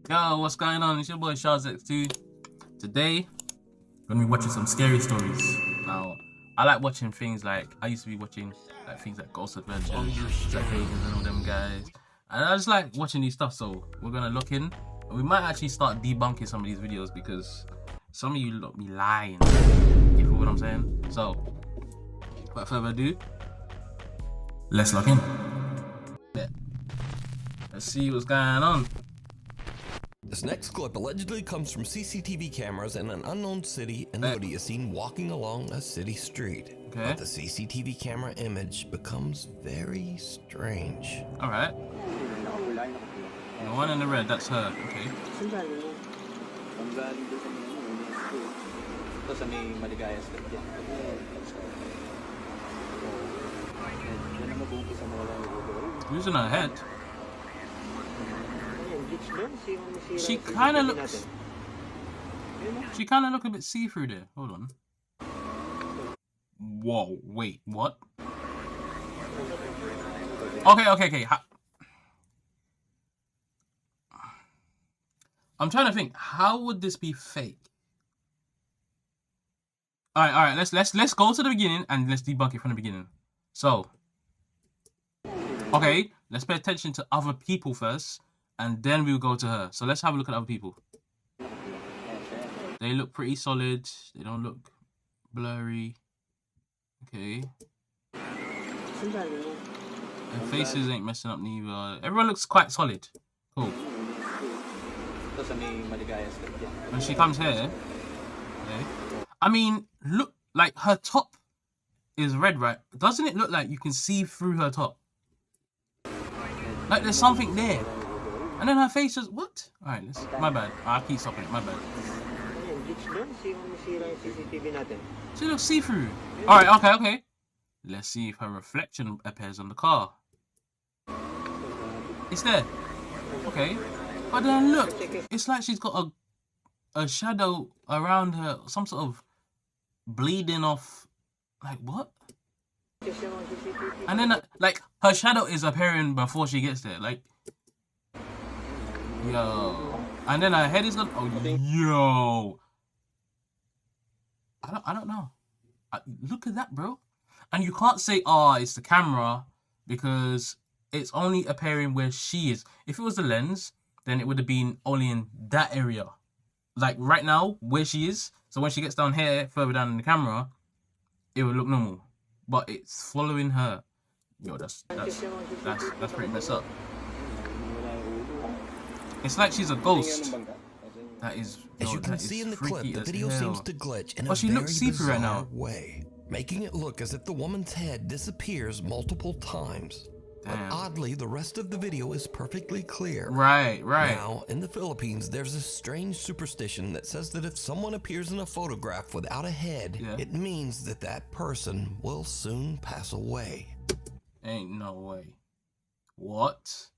Yo, what's going on? It's your boy Shardzx2. Today, we're gonna be watching some scary stories. Now, I like watching things like, I used to be watching like things like Ghost Adventures, Jack Higgins and all them guys. And I just like watching these stuff, so we're gonna look in. And we might actually start debunking some of these videos because some of you look be lying. You feel what I'm saying? So, without further ado, let's log in. Let's see what's going on. This next clip allegedly comes from CCTV cameras in an unknown city, and Woody is seen walking along a city street. Okay. But the CCTV camera image becomes very strange. Alright. The one in the red, that's her. Okay. Who's in her head? She kind of looks. She kind of look a bit see-through there. Hold on. Whoa! Wait, what? Okay. I'm trying to think. How would this be fake? All right. Let's go to the beginning and let's debunk it from the beginning. So, okay, let's pay attention to other people first. And then we'll go to her. So let's have a look at other people. They look pretty solid. They don't look blurry. Okay. Their faces ain't messing up neither. Everyone looks quite solid. Cool. When she comes here, okay. I mean, look, like her top is red, right? Doesn't it look like you can see through her top? Like there's something there. And then her face is what? Alright, my bad. I'll keep stopping it, my bad. She looks see-through. Alright, okay. Let's see if her reflection appears on the car. It's there. Okay. But then look, it's like she's got a shadow around her, some sort of bleeding off. Like what? And then like her shadow is appearing before she gets there. Like yo, and then her head is gonna. Oh, yo. I don't know. Look at that, bro. And you can't say, oh, it's the camera because it's only appearing where she is. If it was the lens, then it would have been only in that area. Like right now, where she is. So when she gets down here, further down in the camera, it would look normal. But it's following her. Yo, that's pretty messed up. It's like she's a ghost. That is. As you can see in the clip, the video seems to glitch in a very bizarre way, making it look as if the woman's head disappears multiple times. But oddly, the rest of the video is perfectly clear. Right. Now, in the Philippines, there's a strange superstition that says that if someone appears in a photograph without a head, it means that that person will soon pass away. Ain't no way. What?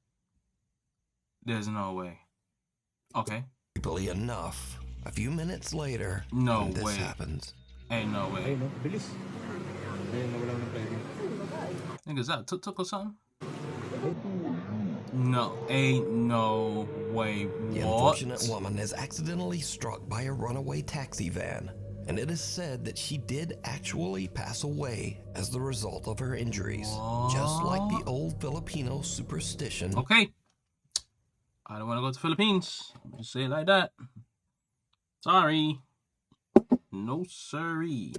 There's no way. Okay. Creepily enough, a few minutes later, this happens. Ain't no way. Nigga, is that a tuk-tuk or something? No, ain't no way. What? The unfortunate woman is accidentally struck by a runaway taxi van, and it is said that she did actually pass away as the result of her injuries, just like the old Filipino superstition. Okay. I don't want to go to Philippines. Just say it like that. Sorry. No siree.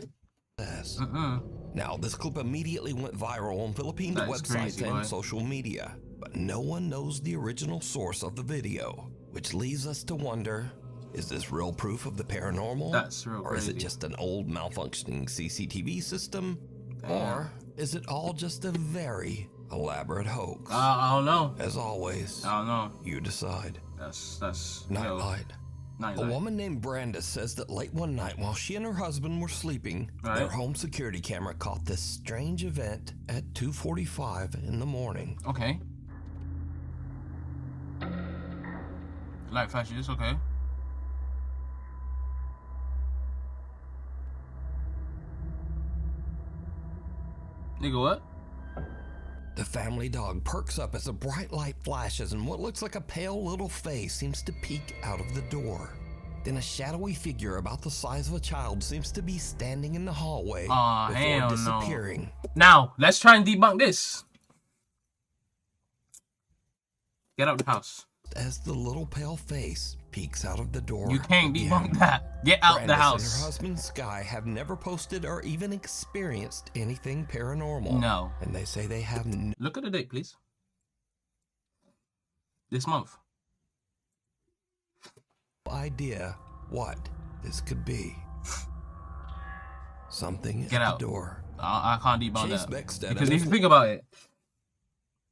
Now, this clip immediately went viral on Philippine websites and social media, but no one knows the original source of the video, which leaves us to wonder, is this real proof of the paranormal? That's real or crazy. Is it just an old malfunctioning CCTV system? Or is it all just a very elaborate hoax? I don't know. As always, I don't know. you decide. That's Nightlight. A woman named Brenda says that late one night while she and her husband were sleeping, their home security camera caught this strange event at 2:45 in the morning. Okay. Light flashes, okay. Nigga, what? The family dog perks up as a bright light flashes and what looks like a pale little face seems to peek out of the door. Then a shadowy figure about the size of a child seems to be standing in the hallway before disappearing. No. Now, let's try and debunk this. Get out the house. As the little pale face peeks out of the door. You can't debunk that. Get out the house. And her husband Sky have never posted or even experienced anything paranormal. No. And they say they have Look at the date, please. This month. idea what this could be. Something Get at out. the door. I can't debunk Chase that. Beckstead Because if you think about it,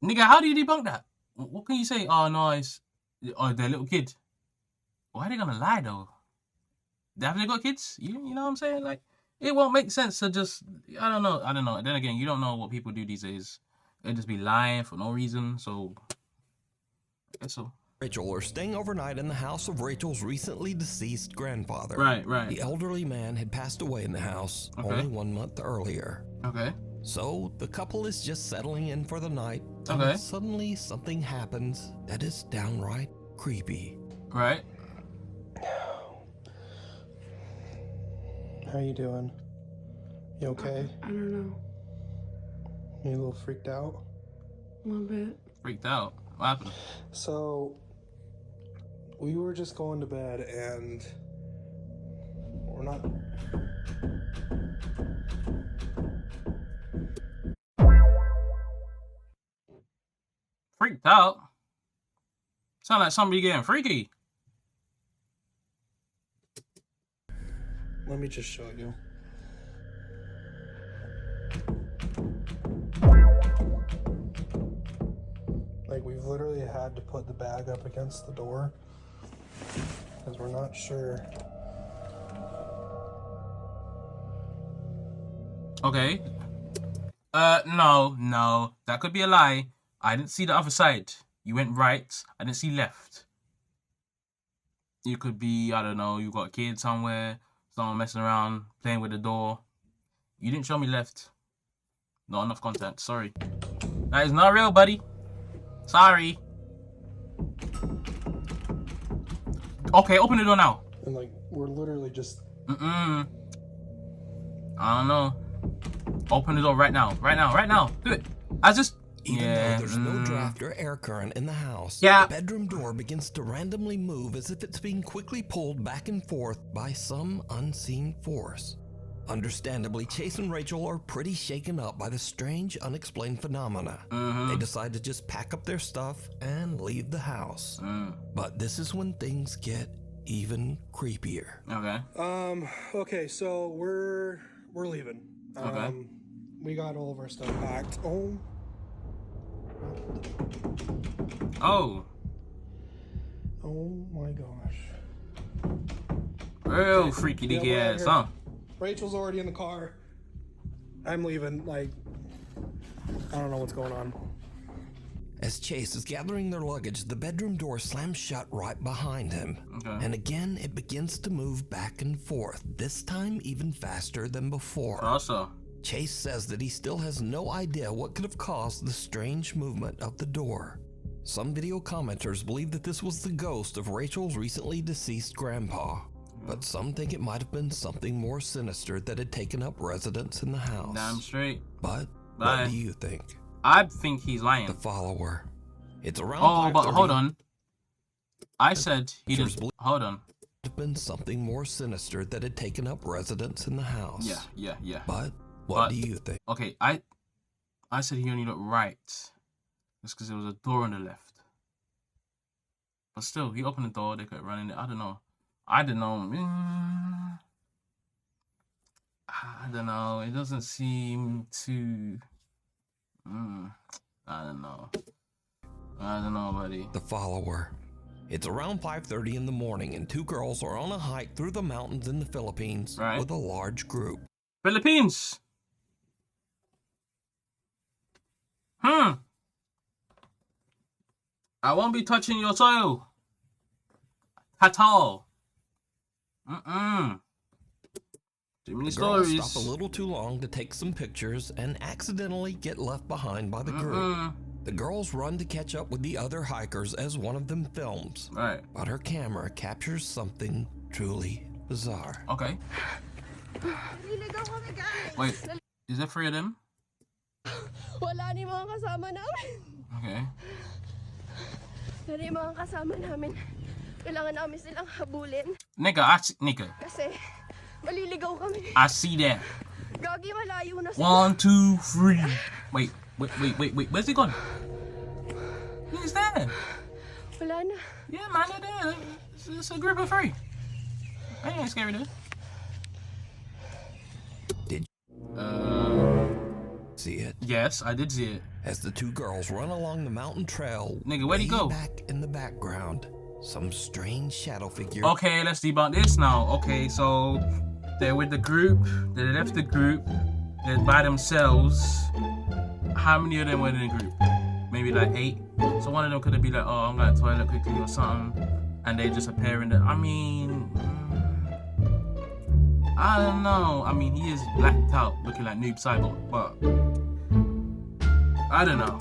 nigga, how do you debunk that? What can you say? Oh no, it's their little kid. Why are they gonna lie though? Have they got kids? You know what I'm saying? Like, it won't make sense to just I don't know. Then again, you don't know what people do these days. They just be lying for no reason. So I guess so. Rachel are staying overnight in the house of Rachel's recently deceased grandfather. Right. The elderly man had passed away in the house only 1 month earlier. Okay. So the couple is just settling in for the night. Okay. And suddenly something happens that is downright creepy. Right. How you doing? You okay? I don't know. You a little freaked out? A little bit. Freaked out. What happened? So, we were just going to bed and we're not... Freaked out? Sound like somebody getting freaky. Let me just show you. Like, we've literally had to put the bag up against the door because we're not sure. Okay. No. That could be a lie. I didn't see the other side. You went right. I didn't see left. You could be, I don't know, you got a kid somewhere, someone messing around, playing with the door. You didn't show me left. Not enough content. Sorry. That is not real, buddy. Sorry. Okay, open the door now. And, like, we're literally just... I don't know. Open the door right now. Right now. Do it. Even though there's no draft or air current in the house, Yeah. the bedroom door begins to randomly move as if it's being quickly pulled back and forth by some unseen force. Understandably, Chase and Rachel are pretty shaken up by the strange, unexplained phenomena. They decide to just pack up their stuff and leave the house. But this is when things get even creepier. Okay. Okay, so we're leaving. Okay. We got all of our stuff packed. Oh. Oh my gosh. Real freaky deaky we're out ass, here. huh? Rachel's already in the car. I'm leaving. Like, I don't know what's going on. As Chase is gathering their luggage, the bedroom door slams shut right behind him. Okay. And again, it begins to move back and forth, this time even faster than before. Also. Chase says that he still has no idea what could have caused the strange movement of the door. Some video commenters believe that this was the ghost of Rachel's recently deceased grandpa, but some think it might have been something more sinister that had taken up residence in the house. Damn straight. But Bye. what do you think? I think he's lying. The follower. It's around Oh, but 5:30. hold on. I said he didn't. Hold on. Have been something more sinister that had taken up residence in the house. Yeah. But what do you think? Okay, I said he only looked right. That's because there was a door on the left. But still, he opened the door. They could run in it. I don't know. I don't know. It doesn't seem too. I don't know, buddy. The follower. It's around 5:30 in the morning, and two girls are on a hike through the mountains in the Philippines with a large group. Philippines. I won't be touching your soil at all. Too many The girls stories. stop a little too long to take some pictures and accidentally get left behind by the group. The girls run to catch up with the other hikers as one of them films. Right. But her camera captures something truly bizarre. Okay. Wait, is there 3 of them? Wala ni mga kasama namin. Okay. Wala ni mga kasama namin. Kailangan namin silang habulin. Nigga. Kasi maliligaw kami. I see that. Gagi, malayo na sila. 1, 2, 3. Wait. Where's he gone? He's there. Wala na. Yeah, man, they're there. It's a group of 3. I ain't scary, dude. Did see it? Yes, I did see it. As the 2 girls run along the mountain trail, Nigga, where'd he go? Back in the background, some strange shadow figure. Okay, let's debunk this now. Okay, so they're with the group. They left the group. They're by themselves. How many of them were in the group? Maybe like 8. So one of them could have been like, oh, I'm going to toilet quickly or something. And they just appear in the... I mean... I don't know. I mean, he is blacked out, looking like Noob Cyborg, but... I don't know.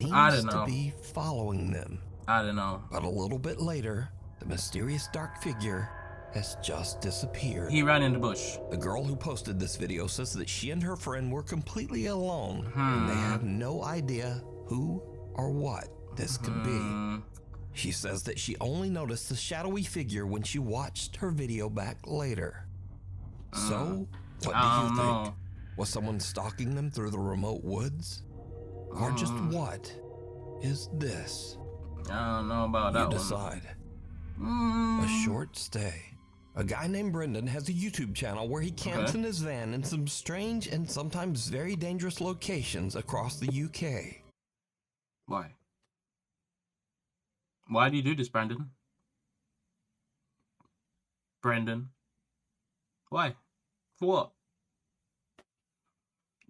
Seems to be following them. I don't know. But a little bit later, the mysterious dark figure has just disappeared. He ran in the bush. The girl who posted this video says that she and her friend were completely alone, and they have no idea who or what this could be. She says that she only noticed the shadowy figure when she watched her video back later. So, what do you think? Was someone stalking them through the remote woods? Or just what is this? I don't know about that You decide. A short stay. A guy named Brendan has a YouTube channel where he camps in his van in some strange and sometimes very dangerous locations across the UK. Why? Why do you do this, Brandon? Brendan? Why? For what?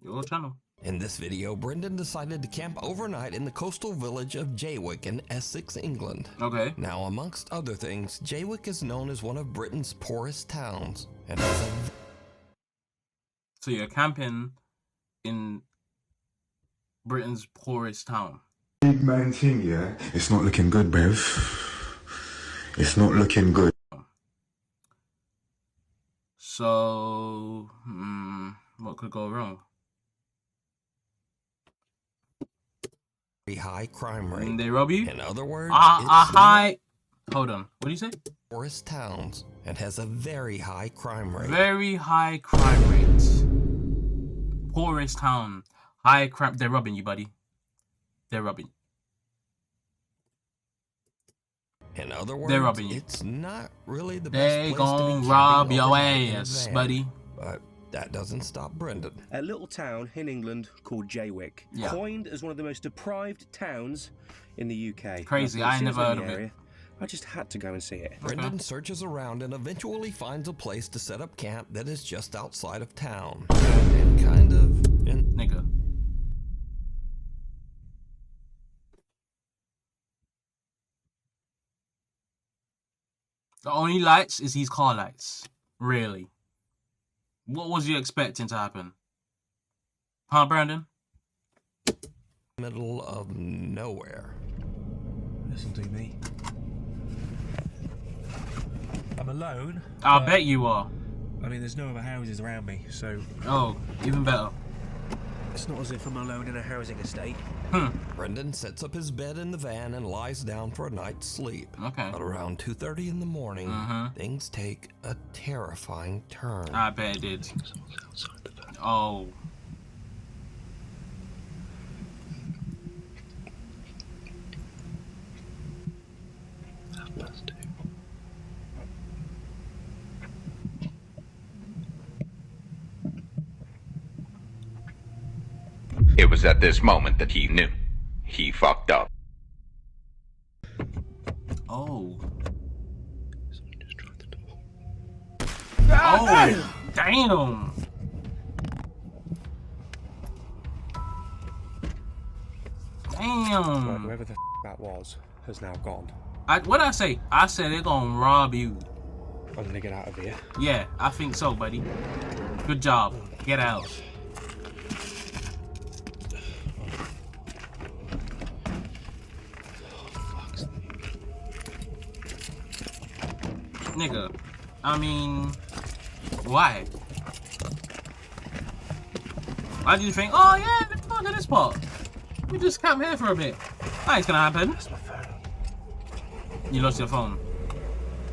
Your channel. In this video, Brendan decided to camp overnight in the coastal village of Jaywick in Essex, England. Okay. Now, amongst other things, Jaywick is known as one of Britain's poorest towns and has a... So you're camping in Britain's poorest town. Big man thing, yeah? It's not looking good, bruv. It's not looking good. So, what could go wrong? high crime rate. They rob you? In other words, hold on. What do you say? Forest towns and has a very high crime rate. Very high crime rate. Poorest town. High crime. They're robbing you, buddy. They're robbing you. In other words, they're robbing you. It's not really the best place to be rob your ass, buddy. But that doesn't stop Brendan. A little town in England called Jaywick, coined as one of the most deprived towns in the UK. Crazy, I never heard of it. I just had to go and see it. Brendan searches around and eventually finds a place to set up camp that is just outside of town. And kind of... Nigga. The only lights is these car lights. Really. What was you expecting to happen? Huh, Brandon? Middle of nowhere. Listen to me. I'm alone. I bet you are. I mean, there's no other houses around me, so... Oh, even better. It's not as if I'm alone in a housing estate. Brendan sets up his bed in the van and lies down for a night's sleep. Okay. But around 2:30 in the morning, things take a terrifying turn. I bet it did. Oh. It was at this moment that he knew. He fucked up. Oh. Oh, damn. Damn. Right, whoever the that was has now gone. What'd I say? I said they're gonna rob you. I'm gonna get out of here. Yeah, I think so, buddy. Good job. Get out. Nigga, I mean, why? Why do you think, oh yeah, let's go to this part? We just camp here for a bit. That ain't gonna happen. That's my phone. You lost your phone.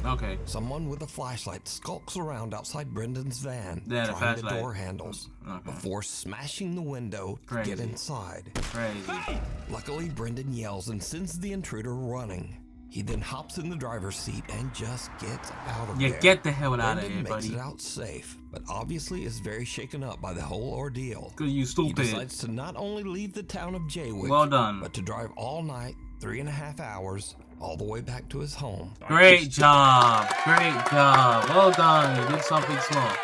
Okay. Someone with a flashlight skulks around outside Brendan's van, Yeah, the trying the flashlight. door handles, before smashing the window to Crazy. get inside. Crazy. Luckily, Brendan yells and sends the intruder running. He then hops in the driver's seat and just gets out of Yeah, there. get the hell out of Brendan here, makes buddy. it out safe, but obviously is very shaken up by the whole ordeal. Cause you He stupid. decides to not only leave the town of Jaywick, Well done. but to drive all night, 3.5 hours, all the way back to his home. Great job. Great job. Well done. You did something smart.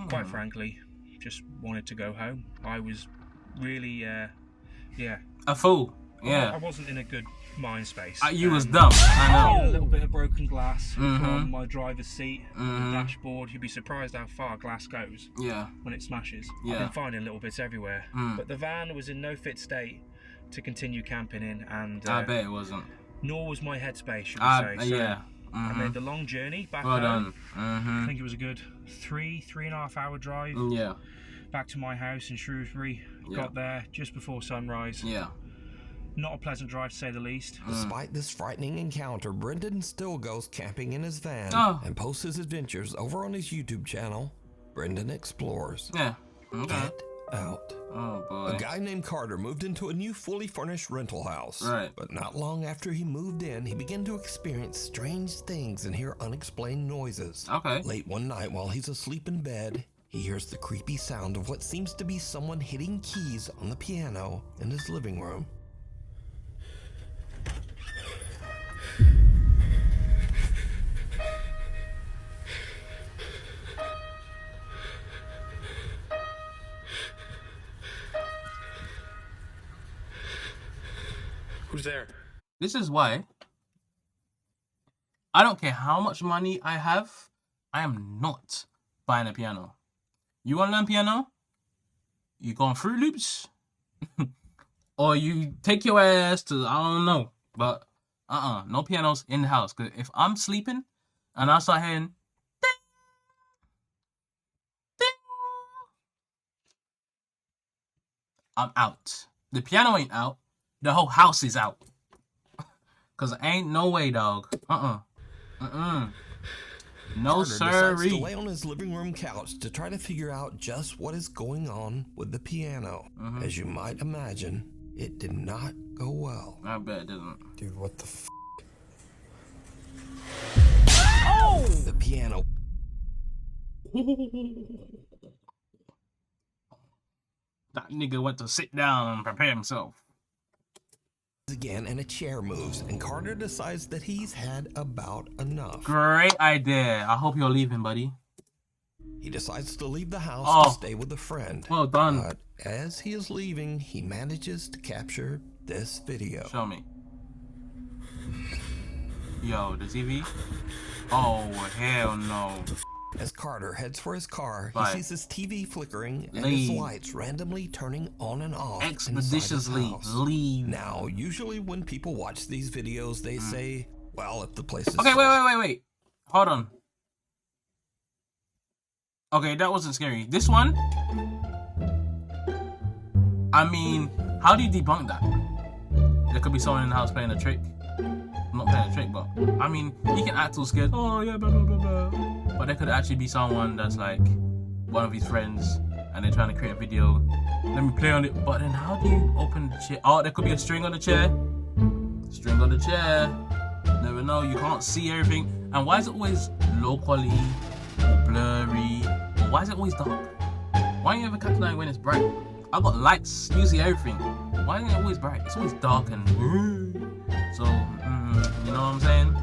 Quite frankly, just wanted to go home. I was really, yeah. A fool. Yeah. I wasn't in a good mind space. You was dumb. I A know. little bit of broken glass Mhm. from my driver's seat, Mhm. the dashboard. You'd be surprised how far glass goes Yeah. when it smashes. Yeah. I've been finding little bits everywhere. Mm. But the van was in no fit state to continue camping in, and I bet it wasn't. nor was my headspace, should we say. So Yeah. I made the long journey back Well home. done. I think it was a good 3.5 hour drive Yeah. back to my house in Shrewsbury. Yeah. Got there just before sunrise. Yeah. Not a pleasant drive to say the least. Despite this frightening encounter, Brendan still goes camping in his van and posts his adventures over on his YouTube channel, Brendan Explores. Yeah. Okay. Get out. Oh boy. A guy named Carter moved into a new fully furnished rental house. Right. But not long after he moved in, he began to experience strange things and hear unexplained noises. Okay. Late one night while he's asleep in bed, he hears the creepy sound of what seems to be someone hitting keys on the piano in his living room. Who's there? This is why I don't care how much money I have, I am not buying a piano. You want to learn piano? You go on Fruit Loops? Or you take your ass to, I don't know. But no pianos in the house. Because if I'm sleeping and I start hearing ding, ding, I'm out. The piano ain't out. The whole house is out. Cause ain't no way, dog. No, Carter decides sirree. to lay on his living room couch to try to figure out just what is going on with the piano. As you might imagine, it did not go well. I bet it didn't. Dude, what the f? The piano That nigga went to sit down and prepare himself. again and a chair moves, and Carter decides that he's had about enough. Great idea. I hope you're leaving, buddy. He decides to leave the house Oh. to stay with a friend. Well done. But as he is leaving, he manages to capture this video. Show me. Yo, the TV? Oh, hell no. As Carter heads for his car, Right. he sees his TV flickering and his Leave. lights randomly turning on and off. Expeditiously inside his house. leave. Now, usually when people watch these videos, they say, well, if the place is Okay, so- wait. Hold on. Okay, that wasn't scary. This one? I mean, how do you debunk that? There could be someone in the house playing a trick. Not playing a trick, but I mean, you can act all scared. Oh yeah, blah blah blah blah. But there could actually be someone that's like one of his friends, and they're trying to create a video. Let me play on it. But then, how do you open the chair? Oh, there could be a string on the chair. String on the chair. Never know. You can't see everything. And why is it always low quality or blurry? Or why is it always dark? Why don't you ever catch that when it's bright? I got lights. You see everything. Why isn't it always bright? It's always dark and so. You know what I'm saying?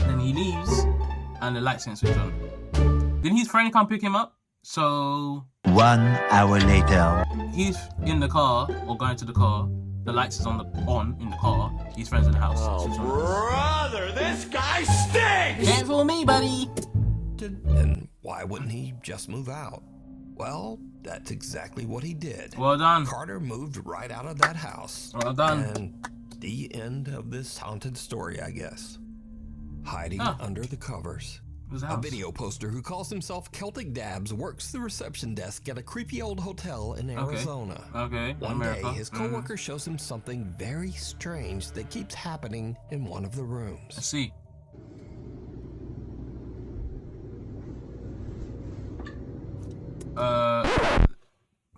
Then he leaves, and the lights ain't switched on. Then his friend come pick him up. So 1 hour later, he's in the car or going to the car. The lights is on in the car. His friend's in the house. Oh, brother, this guy stinks! Can't fool me, buddy. And Why wouldn't he just move out? Well, that's exactly what he did. Well done. Carter moved right out of that house. Well done. And the end of this haunted story, I guess. Hiding under the covers. A video poster who calls himself Celtic Dabs works the reception desk at a creepy old hotel in Arizona. Okay. One day, his coworker shows him something very strange that keeps happening in one of the rooms. Let's see.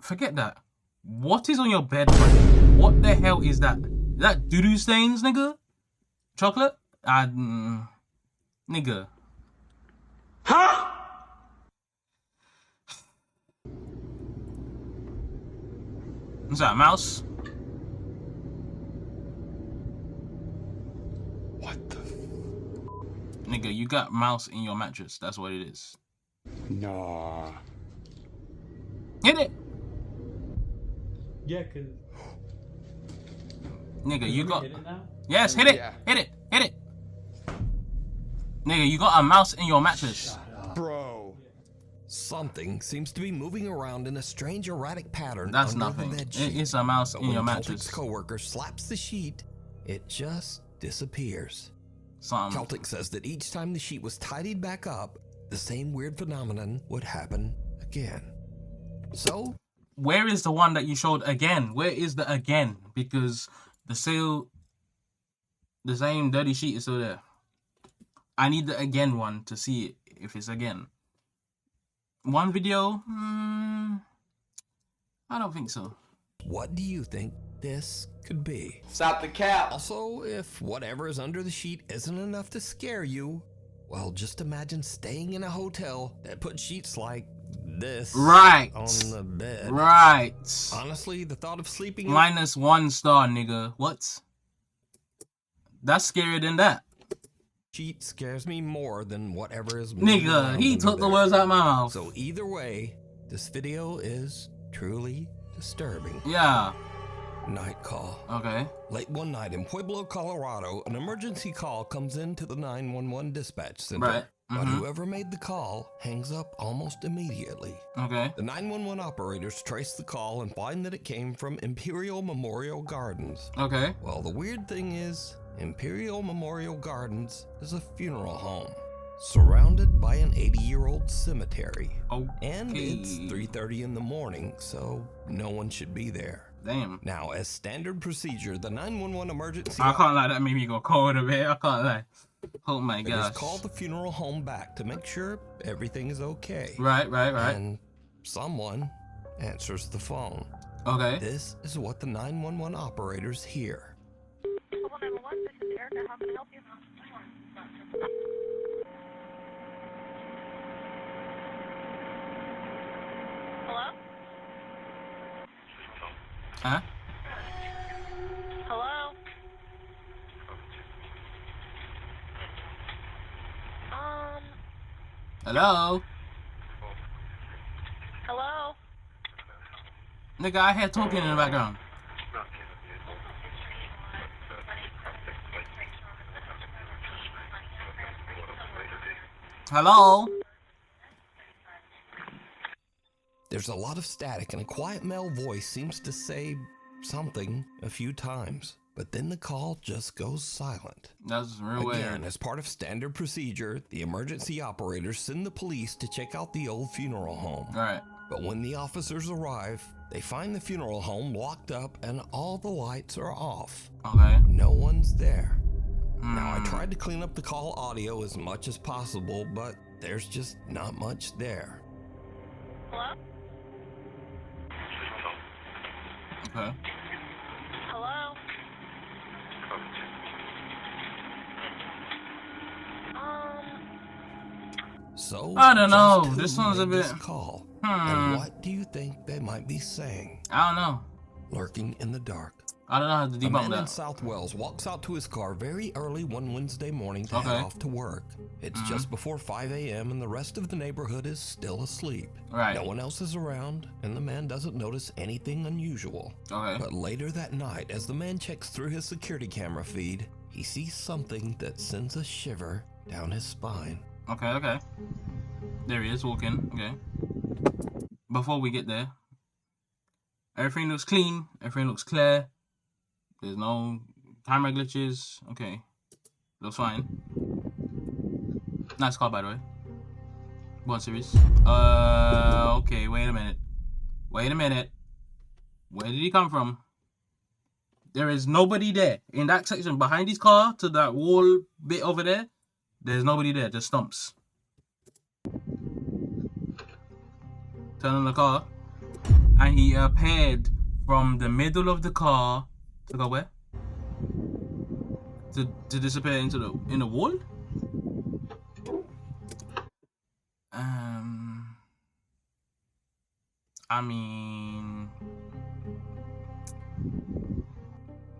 Forget that. What is on your bed, buddy? What the hell is that? Is that doo-doo stains, nigga? Chocolate? Nigga. Huh? Is that a mouse? What the? Nigga, you got mouse in your mattress. That's what it is. Nah. Hit it. Yeah, cause. Nigga, you got. Hit it now? Yes, hit it. Yeah. Hit it. Hit it. Nigga, you got a mouse in your mattress. Bro. Something seems to be moving around in a strange erratic pattern. That's under nothing. The bed sheet. It's a mouse But in your when mattress. Celtic's coworker slaps the sheet, it just disappears. Something. Celtic says that each time the sheet was tidied back up, the same weird phenomenon would happen again. So, where is the one that you showed again? Where is the again? Because the same dirty sheet is still there. I need the again one to see it, if it's again. One video? I don't think so. What do you think this could be? Stop the cap. Also, if whatever is under the sheet isn't enough to scare you, well, just imagine staying in a hotel that put sheets like this right on the bed. Right. Honestly, the thought of sleeping -1 star, nigga. What? That's scarier than that. Sheet scares me more than whatever is nigga, he took the words out of my mouth. So either way, this video is truly disturbing. Yeah. Night call. Okay. Late one night in Pueblo, Colorado, an emergency call comes into the 911 dispatch center. Right. But whoever made the call hangs up almost immediately. Okay. The 911 operators trace the call and find that it came from Imperial Memorial Gardens. Okay. Well, the weird thing is, Imperial Memorial Gardens is a funeral home surrounded by an 80-year-old cemetery. Okay. And it's 3:30 in the morning, so no one should be there. Damn. Now, as standard procedure, the 911 emergency... I can't lie, that made me go cold a bit. I can't lie. Oh my gosh. Call the funeral home back to make sure everything is okay. Right. And someone answers the phone. Okay. This is what the 911 operators hear. Hello, 911, this is Erica. How can I help you? Hello? Huh? Hello? Hello? Hello? Nigga, I hear talking in the background. Hello? There's a lot of static and a quiet male voice seems to say something a few times, but then the call just goes silent. That's real weird. Again, as part of standard procedure, the emergency operators send the police to check out the old funeral home. Right. But when the officers arrive, they find the funeral home locked up and all the lights are off. Okay. No one's there. Now, I tried to clean up the call audio as much as possible, but there's just not much there. Hello? Okay. Hello? So I don't know. just who This one's a made bit. this call? And what do you think they might be saying? I don't know. Lurking in the dark. I don't know how to A debunk man in that. South Wales walks out to his car very early one Wednesday morning to head off to work. It's just before 5 a.m. and the rest of the neighborhood is still asleep. Right. No one else is around, and the man doesn't notice anything unusual. Okay. But later that night, as the man checks through his security camera feed, he sees something that sends a shiver down his spine. Okay, okay. There he is, walking. Okay. Before we get there, everything looks clean. Everything looks clear. There's no camera glitches. Okay. Looks fine. Nice car, by the way. Go on, series. Okay, wait a minute. Wait a minute. Where did he come from? There is nobody there. In that section behind his car to that wall bit over there, there's nobody there. Just stumps. Turn on the car. And he appeared from the middle of the car to go where? To disappear into the wall? I mean...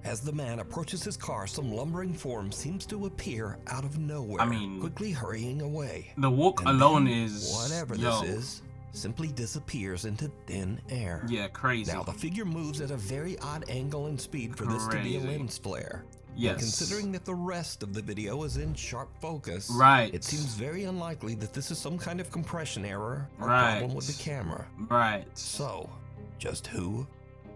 As the man approaches his car, some lumbering form seems to appear out of nowhere, quickly hurrying away. The walk and alone is... Whatever this is, simply disappears into thin air. Yeah, crazy. Now, the figure moves at a very odd angle and speed for this to be a lens flare. Yes. And considering that the rest of the video is in sharp focus, right, it seems very unlikely that this is some kind of compression error or right, problem with the camera. Right. So, just who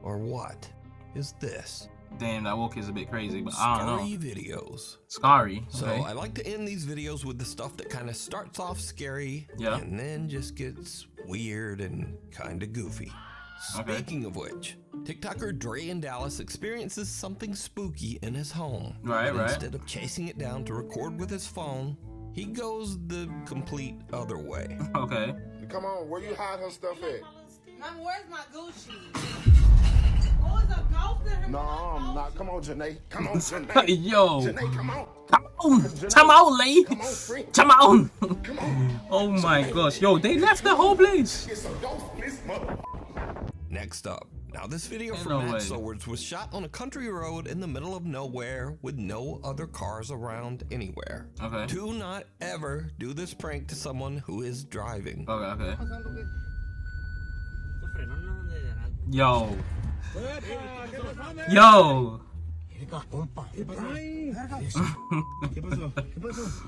or what is this? Damn, that walk is a bit crazy, but I don't know. Scary videos. Scary. Okay. So I like to end these videos with the stuff that kind of starts off scary, and then just gets weird and kind of goofy. Speaking of which, TikToker Dre in Dallas experiences something spooky in his home. Right. Instead of chasing it down to record with his phone, he goes the complete other way. Okay. Come on, where you hide her stuff at? Mama, where's my Gucci? No, I'm not. Come on, Janae. Come on, Janae. Yo. Janae, come on. Come on. Janae. Come on, Lee. Come on, friend. Come on. Come on. Oh my gosh. Yo, they left the whole place. It's a ghost, please, mother. Next up. Now, this video from Matt Swords was shot on a country road in the middle of nowhere with no other cars around anywhere. Okay. Do not ever do this prank to someone who is driving. Okay. Yo.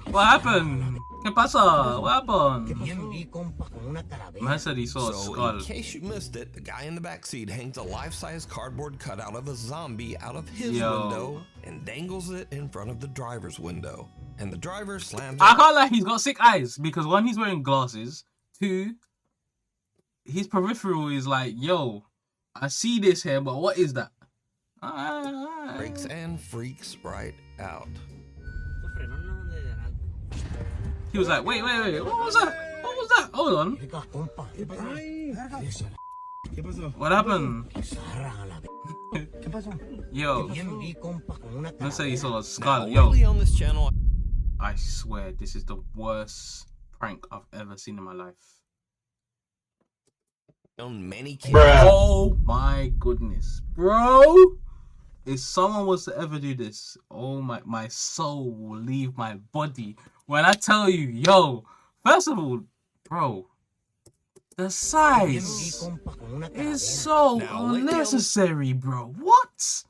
What happened? ¿Qué pasa? What happened? Man said he saw a skull. In case you missed it, the guy in the backseat hangs a life-size cardboard cutout of a zombie out of his window and dangles it in front of the driver's window. And the driver slams I can't lie, he's got sick eyes because one, he's wearing glasses. Two, his peripheral is like, yo, I see this here, but what is that? Breaks and freaks right out. He was like, wait, what was that? What was that? Hold on. What happened? Yo, let's say he saw a skull. Yo, on this channel, I swear this is the worst prank I've ever seen in my life. On many cases. Oh my goodness, bro! If someone was to ever do this, oh my soul will leave my body. When I tell you, yo, first of all, bro, the size is so unnecessary, bro. What?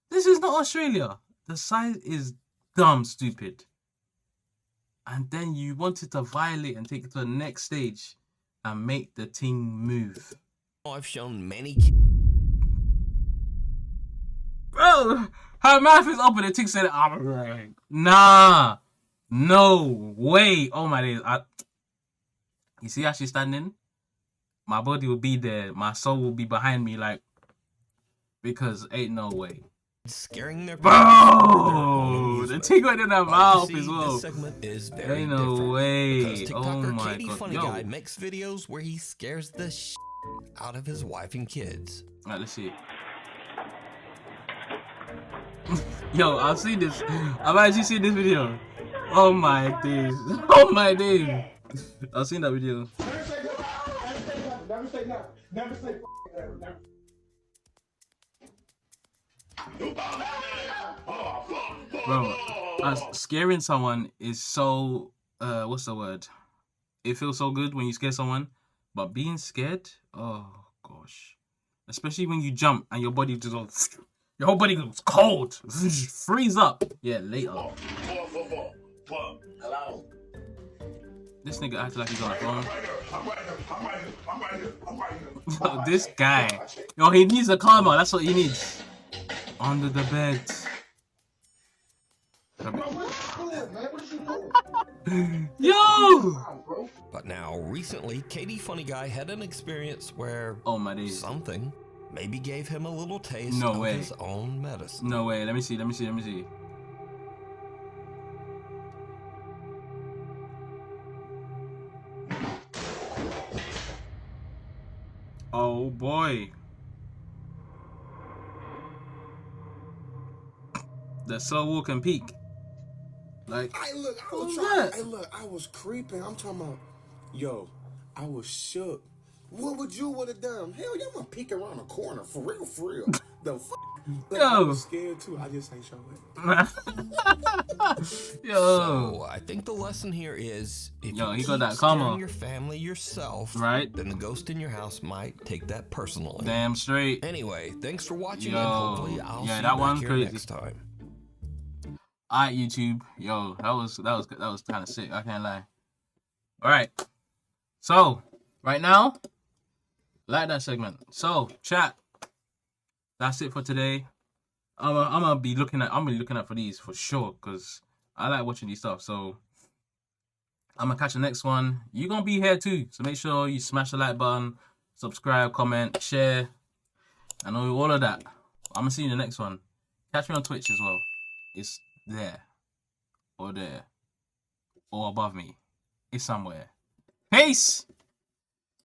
This is not Australia. The size is dumb stupid. And then you wanted to violate and take it to the next stage and make the thing move. I've shown many. Bro, her mouth is open. The thing said, nah, no way. Oh my days. You see how she's standing? My body will be there. My soul will be behind me, like, because ain't no way. Scaring their bro, the thing went in her mouth as well. This segment is very ain't no way. Because TikToker Oh my Katie god. Funny Guy makes videos where he scares the out of his wife and kids. Alright, let's see it. Yo, I've seen this. I've actually seen this video. Oh my days. Oh my days. I've seen that video. Never say no. Never say never. Bro, scaring someone is so what's the word? It feels so good when you scare someone, but being scared, oh gosh. Especially when you jump and your body just goes, your whole body goes cold. Freeze up. Yeah, later. Hello. this nigga acting like he's on the phone. I'm right here. Yo, this guy. Yo, he needs a karma. That's what he needs. Under the bed. Yo! But now, recently, Katie Funny Guy had an experience where something maybe gave him a little taste of his own medicine. No way. Let me see. Oh boy. The slow walking peak. Like, I was creeping. I'm talking about, yo, I was shook. What would you would have done? Hell, you want to peek around the corner. For real. The fuck? Like, I was scared too. I just ain't show it. Yo. So, I think the lesson here is, if you he keep got that karma. your family yourself, right? Then the ghost in your house might take that personally. Damn straight. Anyway, thanks for watching, and hopefully I'll see you that back one here crazy. next time. Alright, YouTube. Yo, that was kind of sick. I can't lie. Alright. So, right now, like that segment. So, chat. That's it for today. I'm gonna be looking out for these for sure, because I like watching these stuff. So I'm gonna catch the next one. You're gonna be here too. So make sure you smash the like button, subscribe, comment, share, and all of that. I'm gonna see you in the next one. Catch me on Twitch as well. It's there. Or above me. It's somewhere. Peace!